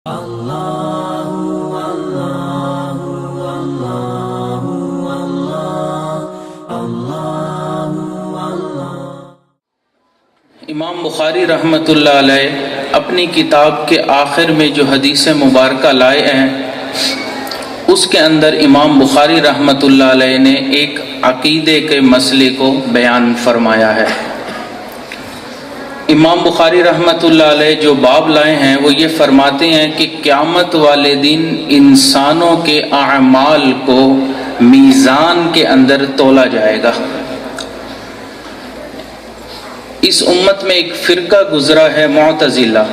امام بخاری رحمۃ اللہ علیہ اپنی کتاب کے آخر میں جو حدیث مبارکہ لائے ہیں اس کے اندر امام بخاری رحمۃ اللہ علیہ نے ایک عقیدے کے مسئلے کو بیان فرمایا ہے۔ امام بخاری رحمۃ اللہ علیہ جو باب لائے ہیں وہ یہ فرماتے ہیں کہ قیامت والے دن انسانوں کے اعمال کو میزان کے اندر تولا جائے گا۔ اس امت میں ایک فرقہ گزرا ہے معتزلہ،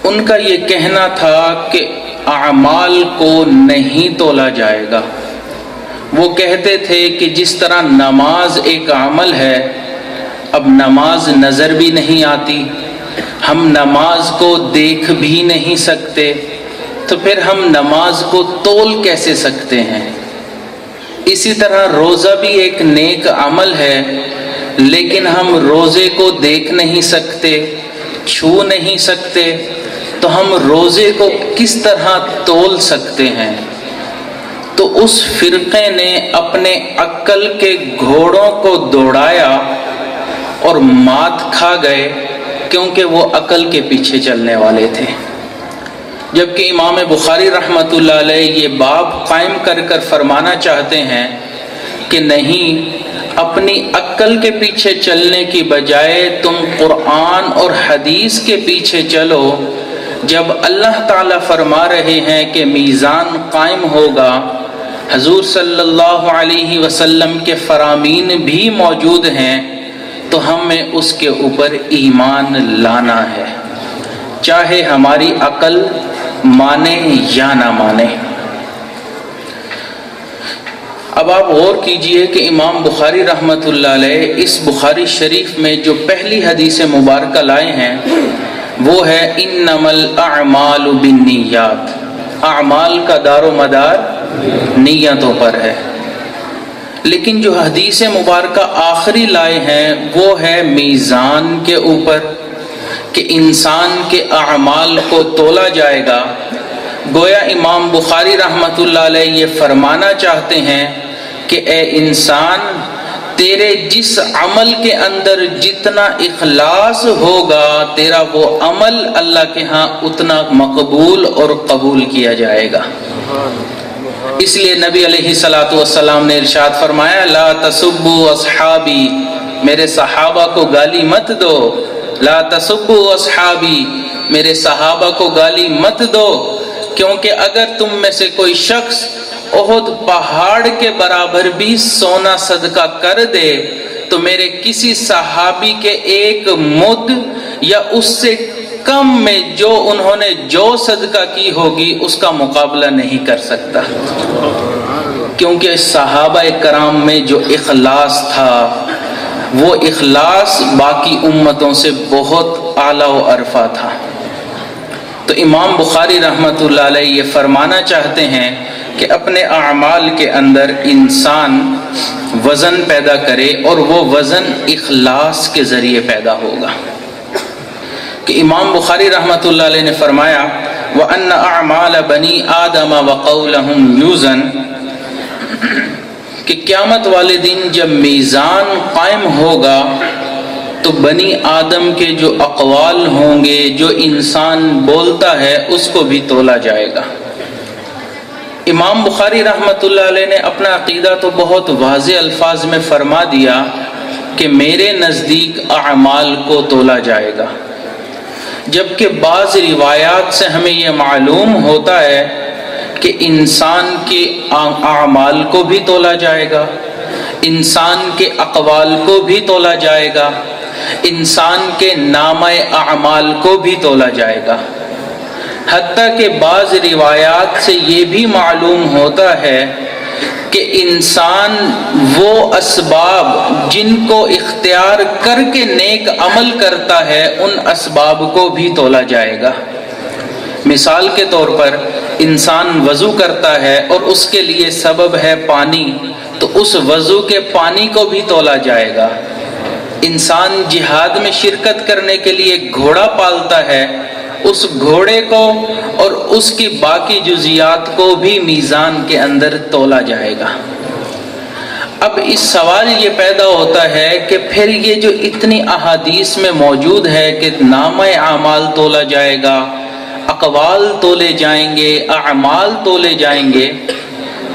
ان کا یہ کہنا تھا کہ اعمال کو نہیں تولا جائے گا۔ وہ کہتے تھے کہ جس طرح نماز ایک عمل ہے، اب نماز نظر بھی نہیں آتی، ہم نماز کو دیکھ بھی نہیں سکتے، تو پھر ہم نماز کو تول کیسے سکتے ہیں؟ اسی طرح روزہ بھی ایک نیک عمل ہے، لیکن ہم روزے کو دیکھ نہیں سکتے، چھو نہیں سکتے، تو ہم روزے کو کس طرح تول سکتے ہیں؟ تو اس فرقے نے اپنے عقل کے گھوڑوں کو دوڑایا اور مات کھا گئے، کیونکہ وہ عقل کے پیچھے چلنے والے تھے۔ جبکہ امام بخاری رحمۃ اللہ علیہ یہ باب قائم کر کر فرمانا چاہتے ہیں کہ نہیں، اپنی عقل کے پیچھے چلنے کی بجائے تم قرآن اور حدیث کے پیچھے چلو۔ جب اللہ تعالیٰ فرما رہے ہیں کہ میزان قائم ہوگا، حضور صلی اللہ علیہ وسلم کے فرامین بھی موجود ہیں، تو ہمیں اس کے اوپر ایمان لانا ہے، چاہے ہماری عقل مانے یا نہ مانے۔ اب آپ غور کیجئے کہ امام بخاری رحمۃ اللہ علیہ اس بخاری شریف میں جو پہلی حدیث مبارکہ لائے ہیں وہ ہے انما الاعمال بالنیات، اعمال کا دار و مدار نیتوں پر ہے۔ لیکن جو حدیث مبارکہ آخری لائے ہیں وہ ہے میزان کے اوپر، کہ انسان کے اعمال کو تولا جائے گا۔ گویا امام بخاری رحمۃ اللہ علیہ یہ فرمانا چاہتے ہیں کہ اے انسان، تیرے جس عمل کے اندر جتنا اخلاص ہوگا، تیرا وہ عمل اللہ کے ہاں اتنا مقبول اور قبول کیا جائے گا۔ اس لیے نبی علیہ الصلوۃ والسلام نے ارشاد فرمایا، لا تسبوا اصحابی، میرے صحابہ کو گالی مت دو، لا تسبوا اصحابی، میرے صحابہ کو گالی مت دو، کیونکہ اگر تم میں سے کوئی شخص احد پہاڑ کے برابر بھی سونا صدقہ کر دے تو میرے کسی صحابی کے ایک مد یا اس سے کم میں جو انہوں نے جو صدقہ کی ہوگی اس کا مقابلہ نہیں کر سکتا، کیونکہ صحابہ کرام میں جو اخلاص تھا وہ اخلاص باقی امتوں سے بہت اعلیٰ و ارفع تھا۔ تو امام بخاری رحمۃ اللہ علیہ یہ فرمانا چاہتے ہیں کہ اپنے اعمال کے اندر انسان وزن پیدا کرے، اور وہ وزن اخلاص کے ذریعے پیدا ہوگا۔ کہ امام بخاری رحمۃ اللہ علیہ نے فرمایا وَأَنَّ أَعْمَالَ بَنِي آدَمَ وَقَوْلَهُمْ يُوزَنْ، کہ قیامت والے دن جب میزان قائم ہوگا تو بنی آدم کے جو اقوال ہوں گے، جو انسان بولتا ہے، اس کو بھی تولا جائے گا۔ امام بخاری رحمۃ اللہ علیہ نے اپنا عقیدہ تو بہت واضح الفاظ میں فرما دیا کہ میرے نزدیک اعمال کو تولا جائے گا، جبکہ بعض روایات سے ہمیں یہ معلوم ہوتا ہے کہ انسان کے اعمال کو بھی تولا جائے گا، انسان کے اقوال کو بھی تولا جائے گا، انسان کے نامہ اعمال کو بھی تولا جائے گا۔ حتیٰ کہ بعض روایات سے یہ بھی معلوم ہوتا ہے کہ انسان وہ اسباب جن کو اختیار کر کے نیک عمل کرتا ہے، ان اسباب کو بھی تولا جائے گا۔ مثال کے طور پر انسان وضو کرتا ہے اور اس کے لیے سبب ہے پانی، تو اس وضو کے پانی کو بھی تولا جائے گا۔ انسان جہاد میں شرکت کرنے کے لیے گھوڑا پالتا ہے اس گھوڑے کو اور اس کی باقی جزیات کو بھی میزان کے اندر تولا جائے گا۔ اب اس سوال یہ پیدا ہوتا ہے کہ پھر یہ جو اتنی احادیث میں موجود ہے کہ نامہ اعمال تولا جائے گا، اقوال تولے جائیں گے، اعمال تولے جائیں گے،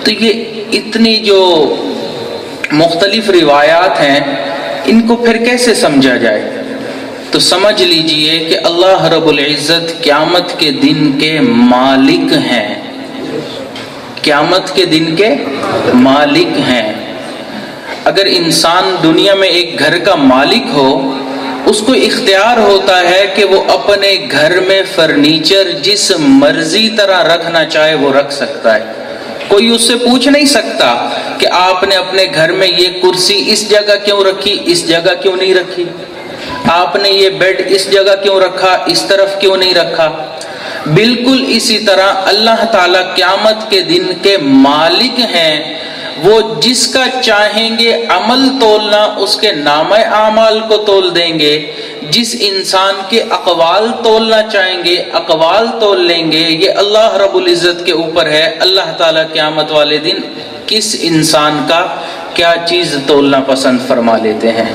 تو یہ اتنی جو مختلف روایات ہیں ان کو پھر کیسے سمجھا جائے؟ تو سمجھ لیجئے کہ اللہ رب العزت قیامت کے دن کے مالک ہیں، قیامت کے دن کے مالک ہیں۔ اگر انسان دنیا میں ایک گھر کا مالک ہو، اس کو اختیار ہوتا ہے کہ وہ اپنے گھر میں فرنیچر جس مرضی طرح رکھنا چاہے وہ رکھ سکتا ہے۔ کوئی اس سے پوچھ نہیں سکتا کہ آپ نے اپنے گھر میں یہ کرسی اس جگہ کیوں رکھی، اس جگہ کیوں نہیں رکھی، آپ نے یہ بیڈ اس جگہ کیوں رکھا، اس طرف کیوں نہیں رکھا۔ بالکل اسی طرح اللہ تعالیٰ قیامت کے دن کے مالک ہیں، وہ جس کا چاہیں گے عمل تولنا اس کے نامہ اعمال کو تول دیں گے، جس انسان کے اقوال تولنا چاہیں گے اقوال تول لیں گے۔ یہ اللہ رب العزت کے اوپر ہے، اللہ تعالیٰ قیامت والے دن کس انسان کا کیا چیز تولنا پسند فرما لیتے ہیں۔